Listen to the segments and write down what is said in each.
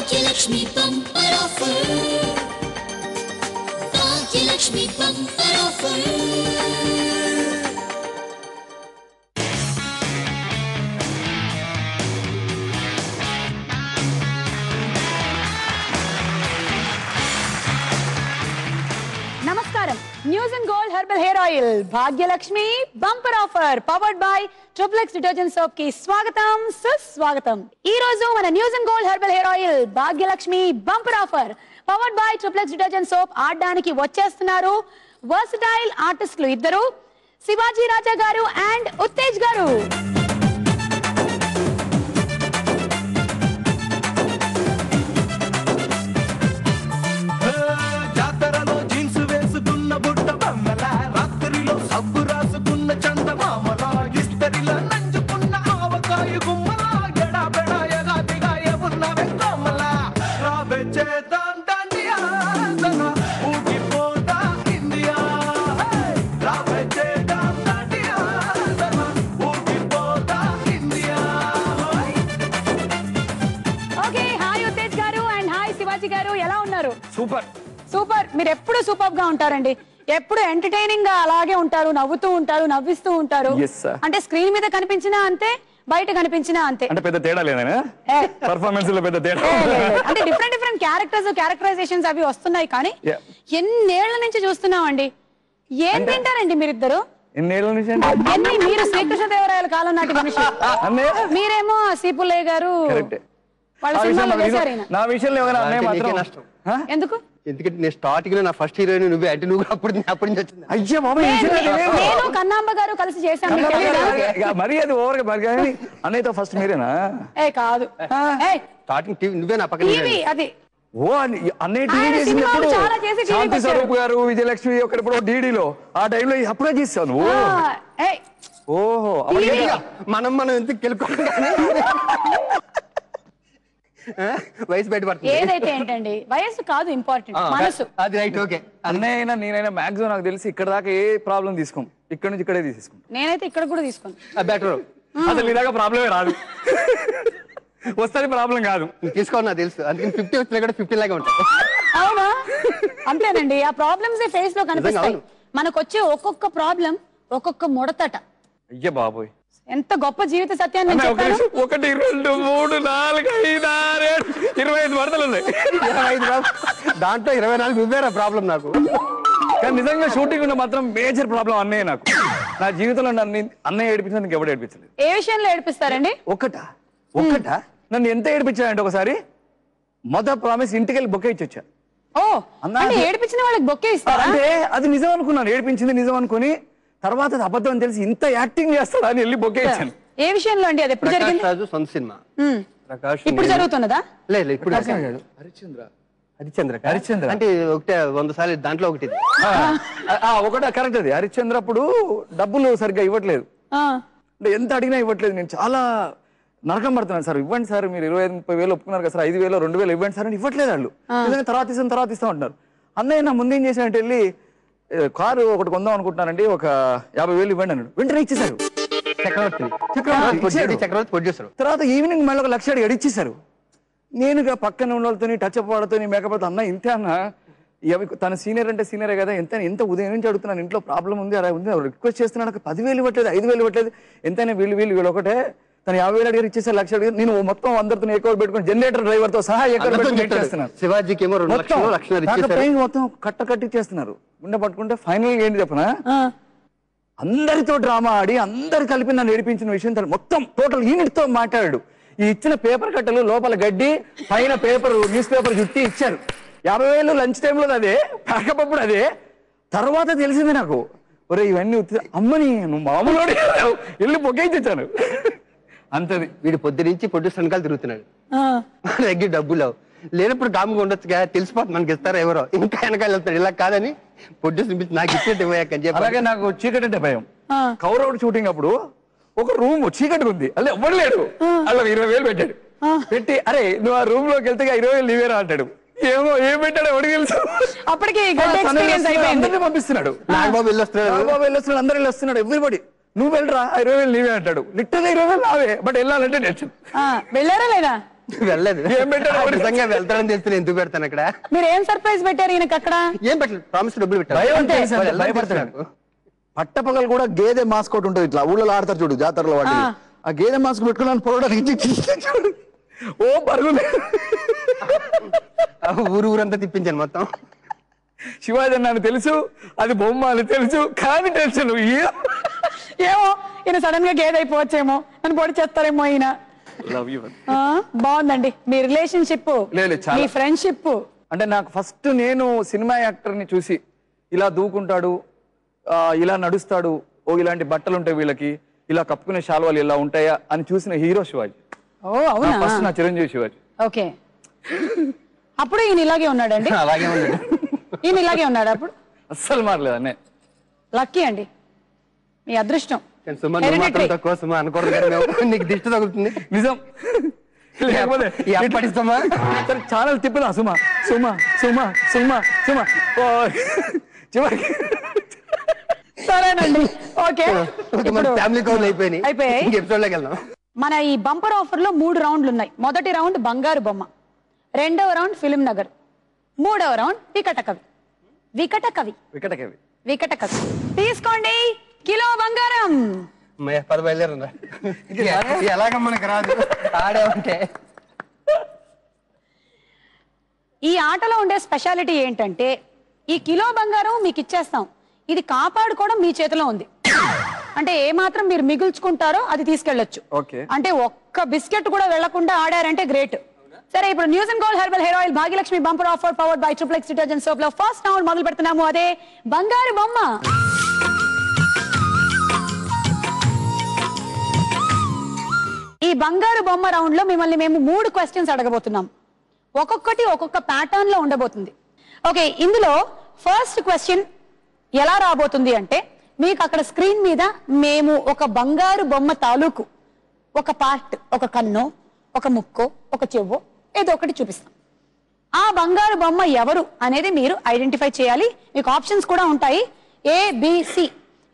Bhagyalakshmi bumper offer. Bhagyalakshmi bumper offer. నమస్కారం. News and gold herbal hair oil Bhagyalakshmi bumper offer powered by triplex detergent soap కి స్వాగతం, సుస్వాగతం. ఈ రోజు మన news and gold herbal hair oil Bhagyalakshmi bumper offer powered by triplex detergent soap ఆడడానికి వచ్చేస్తున్నారు versatile ఆర్టిస్టులు ఇద్దరు, శివాజీ రాజా గారు అండ్ ఉత్తేజ్ గారు. Super super. మీరు ఎప్పుడు సూపర్ గా ఉంటారండి, ఎప్పుడు ఎంటర్టైనింగ్ గా అలాగే ఉంటారు, నవ్వుతూ ఉంటారు, నవ్విస్తూ ఉంటారు. అంటే స్క్రీన్ మీద కనిపించినా అంతే, బయట కనిపించినా అంతే. అంటే పెద్ద తేడా లేదనా పర్ఫార్మెన్స్ లో పెద్ద తేడా? అంటే డిఫరెంట్ క్యారెక్టరైజేషన్స్ అవి వస్తున్నాయి, కానీ ఎన్నేళ్ల నుంచి చూస్తున్నామండి. ఏం తింటారండి మీరిద్దరు? ఎన్నేళ్ల నుంచి? మీరు శ్రీకృష్ణదేవరాయల కాలం నాటి మనిషి, మీరేమో సీపుల్లయ్య గారు. నా విషయంలో ఎందుకు? ఎందుకంటే నేను స్టార్టింగ్ నా ఫస్ట్ హీరోయిన్ నువ్వే, అంటే నువ్వు అప్పుడు నుంచి వచ్చింది. అయ్యా నేను కన్నాంబ గారు కలిసి చేశాను. మరి అది ఓవర్ గా మరి అన్నయ్యతో ఫస్ట్ మీరేనా? ఏ కాదు, స్టార్టింగ్ టీవీ నువ్వే నా పక్కన. అది ఓ అన్నయ్య టీవీ చేసినప్పుడు శాంతి స్వరూప్ గారు, విజయలక్ష్మి ఒకప్పుడు డీడీలో ఆ టైంలో అప్పుడే చేస్తాను. ఓహో మనం ఎందుకు గెలుకోవాలి? వయసు బయటపడుతుంది. ఏదైతే ఏంటండి, వయసు కాదు ఇంపార్టెంట్, మనసు. అది రైట్. ఓకే. అన్నయ్య అయినా నేనైనా మాక్సిమం నాకు తెలిసి ఇక్కడ దాకా ఏ ప్రాబ్లం తీసుకోం, ఇక్కడ నుంచి ఇక్కడే తీసేసుకోం. నేనైతే ఇక్కడ కూడా తీసుకోను. బెటర్. అసలు ఇలాగా ప్రాబ్లమే రాదు, వస్తుంది ప్రాబ్లం కాదు. తీసుకోవాలి నాకు తెలుసు, అందుకని 50 వచ్చినా కూడా 50 లాగా ఉంటాయి. అవునా? అంతేనండి, ఆ ప్రాబ్లమ్స్ ఫేస్ లో కనిపిస్తాయి. మనకు వచ్చే ఒక్కొక్క ప్రాబ్లం ఒక్కొక్క ముడతట. అయ్యా బాబోయ్, ఎంత గొప్ప జీవిత సత్యాన్ని 1 2 3 4 5 6 7 25 వరదలు ఉన్నాయి. 25 దాంట్లో 24 నువ్వేరా ప్రాబ్లం నాకు. కానీ నిజంగా షూటింగ్ ఉన్న మాత్రం మేజర్ ప్రాబ్లం అన్నయ్య నాకు. నా జీవితంలో నన్ను అన్నయ్య ఏడిపించినందుకు ఎవడు ఏడిపించలేదు. ఏ విషయంలో ఏడిపిస్తారండి? ఒక్కటా నన్ను ఎంత ఏడిపించాడంటే, ఒకసారి మొదటి ప్రామిస్ ఇంటికి వెళ్ళి బొకే ఇచ్చి వచ్చా. ఏడిపించిన వాళ్ళకి బొకే ఇస్తారా? అంటే అది నిజం అనుకున్నాను, ఏడిపించింది నిజం అనుకుని. తర్వాత అబద్ధం అని తెలిసి ఇంత యాక్టింగ్ చేస్తాడా అని వెళ్ళి బొకే ఇచ్చాను. ఏ విషయంలో అండి? అది ఎప్పుడు జరిగింది? సొంత సినిమా. ఇప్పుడు జరుగుతున్నదా? లేదు, ఇప్పుడు హరిశ్చంద్ర అంటే ఒకటే 100 సార్లు దాంట్లో ఒకటి. ఒకటే కరెక్ట్. అది హరిశ్చంద్ర అప్పుడు డబ్బులు సరిగ్గా ఇవ్వట్లేదు, అంటే ఎంత అడిగినా ఇవ్వట్లేదు. నేను చాలా నరకం పడుతున్నాను. సార్ ఇవ్వండి సార్, మీరు 25-30 వేలు ఒప్పుకున్నారు కదా సార్, 5,000 2,000 ఇవ్వండి సార్ అని ఇవ్వట్లేదు వాళ్ళు. నిజంగా తర్వాత ఇస్తా ఉంటున్నారు. అన్నయ్య నా ముందేం చేశానంటే, వెళ్ళి కారు ఒకటి కొందాం అనుకుంటున్నానండి, ఒక 50,000 ఇవ్వండి అన్నాడు. వెంటనే ఇచ్చేసారు. చక్రవర్తి ప్రొడ్యూసర్. తర్వాత ఈవినింగ్ మళ్ళీ 1,00,000 అడిగి ఇచ్చేసారు. నేను పక్కన ఉన్న వాళ్ళతో టచ్ అప్ వాడుతో మేకప్ అన్న ఇంతే అన్న, తన సీనియర్ అంటే సీనియరే కదా, ఎంత ఉదయం నుంచి అడుగుతున్నాను, ఇంట్లో ప్రాబ్లం ఉంది అలా ఉంది, రిక్వెస్ట్ చేస్తున్నాను, 10,000 ఇవ్వట్లేదు, 5,000 ఇవ్వట్లేదు, ఎంతైనా వీళ్ళు ఒకటే. తను 50,000 అడిగారు, ఇచ్చేసారు 1,00,000 అడిగారు. నేను మొత్తం అందరితో ఏకవర్ పెట్టుకుని జనరేటర్ డ్రైవర్ తో సహా ఏకవర్ పెట్టుకుని చేస్తున్నాను. శివాజీకి ఏమో 2,00,000 మొత్తం కట్టిచ్చేస్తున్నారు. ఉండ పట్టుకుంటే ఫైనల్ ఏంటి చెప్పనా, అందరితో డ్రామా ఆడి అందరు కలిపి నన్ను ఏడిపించిన విషయం మొత్తం టోటల్ యూనిట్ తో మాట్లాడాడు. ఈ ఇచ్చిన పేపర్ కట్టలు లోపల గడ్డి, పైన పేపర్ న్యూస్ పేపర్ చుట్టి ఇచ్చారు. 50,000 లంచ్ టైంలో అదే, ప్యాకప్పుడు అదే. తర్వాత తెలిసింది నాకు, ఒరే ఇవన్నీ అమ్మని నువ్వు మామూలు వెళ్ళి పొగ్గైచ్చాను. అంతది. వీడు పొద్దు నుంచి ప్రొడ్యూసర్ వెనకాల తిరుగుతున్నాడు, దగ్గర డబ్బులు లేనప్పుడు కాముగా ఉండొచ్చుగా, తెలిసిపోతుంది మనకి ఇస్తారా ఎవరో, ఇంకా వెనకాల వెళ్తాడు. ఇలా కాదని ప్రొడ్యూసర్ నాకు ఇచ్చేట్టు పోయాకని చెప్పి. అలాగే నాకు చీకటి అంటే భయం. కౌరవుడు షూటింగ్ అప్పుడు ఒక రూమ్ చీకటి ఉంది, అలా ఎవ్వడు లేడు, అలా 20,000 పెట్టాడు. పెట్టి అరే నువ్వు ఆ రూమ్ లోకి వెళ్తే 20,000 నీవేరా అంటాడు. ఏమో ఏం పెట్టాడు ఎవరికి తెలుసు. అప్పటికి పంపిస్తున్నాడు, నాగబాబు వెళ్ళొస్తున్నాడు, అందరు వెళ్ళొస్తున్నాడు, ఎవ్రీబడి నువ్వు వెళ్ళరా 20,000 నీవే అంటాడు. లిటరల్ 20,000 నావే, బట్ వెళ్ళాలంటే టెన్షన్. వెళ్ళారా లేదా? వెళ్ళలేదు. ఏం పెట్టారు? నిజంగా వెళ్తాడని తెలిస్తే ఎందుకు పెడతాను అక్కడ? మీరు ఏం సర్ప్రైజ్ పెట్టారు ఈయనకి అక్కడ? ఏం పెట్టలేదు, ప్రామిస్ డబ్బులు భయం అంటే తెలుసా? పెట్టారు. భయపడతాడు. పట్టపగలు కూడా గేదె మాస్క్ ఒకటి ఉంటుంది, ఇట్లా ఊళ్ళో ఆడతారు చూడు జాతరలో వాటి. ఆ గేదె మాస్క్ పెట్టుకున్నాను పొరవడానికి ఓ పరుగు ఊరంతా తిప్పించాను మొత్తం. శివాజీ నాకు తెలుసు, అది బొమ్మ అని తెలుసు, కానీ టెన్షన్ ఏమో ఈయన సడన్ గా గేదె అయిపోవచ్చేమో, నన్ను పొడి చేస్తారేమో ఈయన. బాగుందండి మీ రిలేషన్షిప్, మీ ఫ్రెండ్షిప్. అంటే నాకు ఫస్ట్ నేను సినిమా యాక్టర్ ని చూసి ఇలా దూకుంటాడు, ఇలా నడుస్తాడు, ఓ ఇలాంటి బట్టలు ఉంటాయి వీళ్ళకి, ఇలా కప్పుకునే శాలువాలు ఇలా ఉంటాయా అని చూసిన హీరో శివాజీ. ఓ అవునా? ఫస్ట్ నా చిరంజీవి శివాజీ. ఓకే, అప్పుడు ఈయన ఇలాగే ఉన్నాడండి? అలాగే ఉన్నాడు. ఈయన ఇలాగే ఉన్నాడు అప్పుడు? అస్సలు మారలేదు అన్నే. లక్కీ అండి, మీ అదృష్టం. సుమా నువ్వు మాత్రం తక్కువ సుమా అనకూడదు కదా, నీకు దిష్టి తగులుతుంది. నిజం. లేకపోతే పడిస్తామా ఛానల్ తిప్పుదా సుమా సుమా సుమా సుమా సుమా చివరికి. సరేనండి, ఓకే. ఫ్యామిలీ కౌల్ అయిపోయాయి. ఎపిసోడ్ లోకి వెళ్దాం. మన ఈ బంపర్ ఆఫర్ లో 3 రౌండ్లు ఉన్నాయి. మొదటి రౌండ్ బంగారు బొమ్మ, రెండవ రౌండ్ ఫిలిం నగర్, మూడవ రౌండ్ వికట కవి. వికట కవి వికట కవి వికట కవి తీసుకోండి కిలో బంగారం. 10 బయలుదేరు. ఎలాగ మనకు రాదు ఆడేమంటే. ఈ ఆటలో ఉండే స్పెషాలిటీ ఏంటంటే ఈ కిలో బంగారం మీకు ఇచ్చేస్తాం, ఇది కాపాడుకోవడం మీ చేతిలో ఉంది. అంటే ఏ మాత్రం మీరు మిగుల్చుకుంటారో అది తీసుకెళ్లొచ్చు. అంటే ఒక్క బిస్కెట్ కూడా వెళ్లకుండా ఆడారంటే గ్రేట్. సరే, ఇప్పుడు news and gold herbal hair oil Bhagyalakshmi bumper offer powered by triplex detergent soap లో ఫస్ట్ రౌండ్ మొదలు పెడుతున్నాము. అదే బంగారు బొమ్మ. ఈ బంగారు బొమ్మ రౌండ్ లో మిమ్మల్ని మేము 3 క్వశ్చన్స్ అడగబోతున్నాం. ఒక్కొక్కటి ఒక్కొక్క ప్యాటర్న్ లో ఉండబోతుంది. ఓకే, ఇందులో ఫస్ట్ క్వశ్చన్ ఎలా రాబోతుంది అంటే, మీకు అక్కడ స్క్రీన్ మీద మేము ఒక బంగారు బొమ్మ తాలూకు ఒక పార్ట్, ఒక కన్ను, ఒక ముక్కు, ఒక చెవ్వు, ఏదో ఒకటి చూపిస్తాం. ఆ బంగారు బొమ్మ ఎవరు అనేది మీరు ఐడెంటిఫై చేయాలి. మీకు ఆప్షన్స్ కూడా ఉంటాయి, ABC.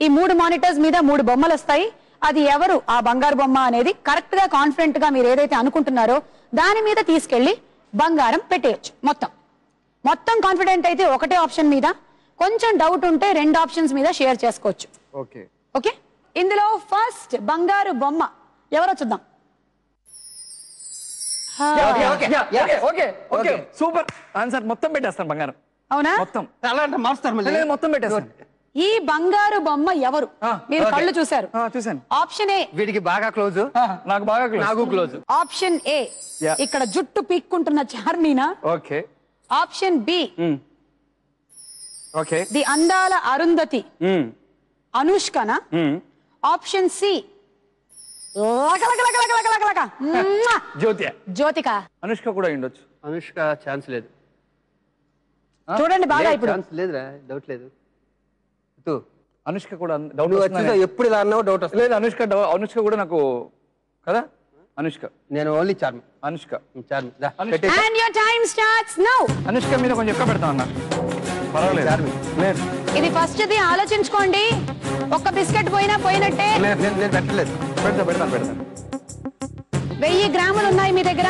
ఈ 3 మానిటర్స్ మీద 3 బొమ్మలు వస్తాయి. అది ఎవరు ఆ బంగారు బొమ్మ అనేది కరెక్ట్ గా కాన్ఫిడెంట్ గా మీరు ఏదైతే అనుకుంటున్నారో దాని మీద తీసుకెళ్లి బంగారం పెట్టేయచ్చు. మొత్తం కాన్ఫిడెంట్ అయితే ఒకటే ఆప్షన్ మీద, కొంచెం డౌట్ ఉంటే 2 ఆప్షన్స్ మీద షేర్ చేసుకోవచ్చు. ఓకే, ఇందులో ఫస్ట్ బంగారు బొమ్మ ఎవరో చూద్దాం. Super answer. మొత్తం పెట్టేస్తాను బంగారం. అవునా? మొత్తం మొత్తం పెట్టేస్తాను. ఈ బంగారు బొమ్మ ఎవరు? మీరు కళ్ళు చూశారు. చూసాను. ఆప్షన్ ఏ వీడికి బాగా క్లోజ్, నాకు బాగా నాకు క్లోజ్. ఆప్షన్ ఏ ఇక్కడ జుట్టు పీక్కుంటున్న చార్మీనా. ఓకే. ఆప్షన్ బి ఓకే ది అందాల అరుంధతి అనుష్కనా. Option C Jyothika. అనుష్క కూడా ఉండొచ్చు. అనుష్క ఛాన్స్ లేదు. చూడండి బాగా, ఇప్పుడు ఛాన్స్ లేదురా, డౌట్ లేదు. అనుష్క కూడా డౌట్ ఎప్పుడు ఇలా అన్నావు డౌట్ వస్తుంది. లేదు, అనుష్క కూడా నాకు కదా. అనుష్క, నేను only Charmi. Anushka And your time starts now. Anushka మీద కొంచెం ఎక్కువ పెడతా అన్నా, పర్వాలేదు. లేదు, ఇది ఫస్ట్ ది ఆలోచించుకోండి. ఒక్క బిస్కెట్ పోయినా పోయినట్టే. నేను పెట్టలేదు. పెడతాను. 1000 గ్రాములు ఉన్నాయి మీ దగ్గర.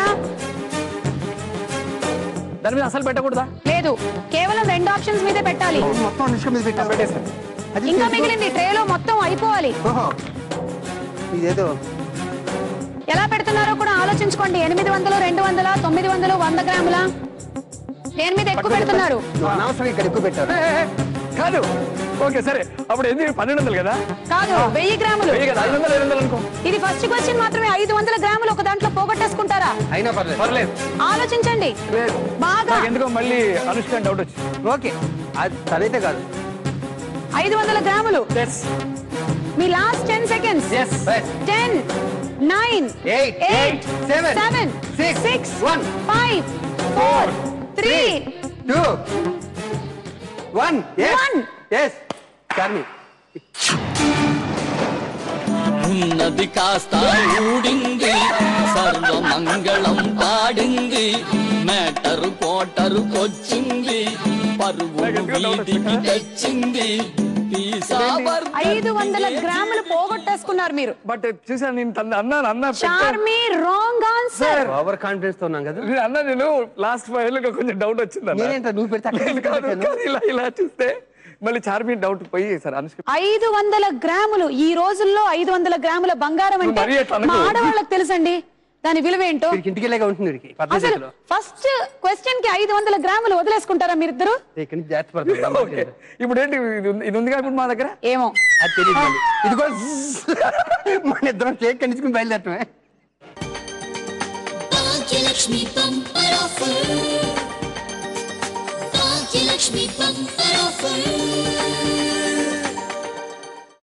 దాని మీద అసలు పెట్టకూడదా? లేదు, కేవలం 2 ఆప్షన్స్ మీదే పెట్టాలి. మొత్తం అనుష్క మీద పెట్టేస్తాను. ఇంకా మిగిలింది ట్రేలో మొత్తం అయిపోవాలి. ఇదేదో ఎలా పెడుతున్నారో కూడా ఆలోచించుకోండి. 800, 200, 900, 100 గ్రాముల దేని మీద ఎక్కువ పెడుతున్నారు? అనవసరంగా ఇక్కడ ఎక్కువ పెట్టారు. కాదు, ఓకే సరే. అప్పుడు ఎందుకు 1200 కదా? కాదు, 1000 గ్రాములు. 500 అనుకో. ఇది ఫస్ట్ క్వశ్చన్ మాత్రమే. 500 గ్రాములు ఒక దాంట్లో పోగొట్టేసుకుంటారా? అయినా పర్లేదు. ఆలోచించండి బాగా. ఎందుకో మళ్ళీ అనుష్క డౌట్ వచ్చి. ఓకే, అది తనైతే కాదు. 500 గ్రాములు. మీ లాస్ట్ 10 seconds. 10, 9, 8, 7, 6, 5, 4, 3, 2, 1. Yes, చార్మి. ఉన్నది కాస్త ఊడింది, సర్వమంగళం పాడింది, మేటరు కోటరుకొచ్చింది, పరువు వీధికి తెచ్చింది, నీ సామర్థ్యం 500 గ్రాములు పోగొట్టేసుకున్నారు మీరు. బట్ చూసాను నేను అన్నా Charmi wrong answer. Over confidence తో ఉన్నాం కదా. అన్నా నేను లాస్ట్ ఫైవ్ లో కొంచెం డౌట్ వచ్చింది నేనేంట నువ్వు పెడితే అక్కడ ఇలా చూస్తే మళ్ళీ చార్మి డౌట్ పోయి సార్ 500 గ్రాములు. ఈ రోజుల్లో 500 గ్రాముల బంగారం అంటే మరీ ఎట్లా మా ఆడవాళ్ళకి తెలుసండి దాని విలువ ఏంటో. ఇంటికి వెళ్ళగా ఉంటుంది అసలు ఫస్ట్ క్వశ్చన్ కి 500 గ్రాములు వదిలేసుకుంటారా మీరిద్దరు? ఇప్పుడు ఏంటి ఇది ఉంది ఇప్పుడు మా దగ్గర ఏమో అది తెలియదు. ఇది కూడా మన ఇద్దరం కేక్ కండించుకుని బయలుదేరటమే. Bhagyalakshmi bumper offer. Bhagyalakshmi bumper offer.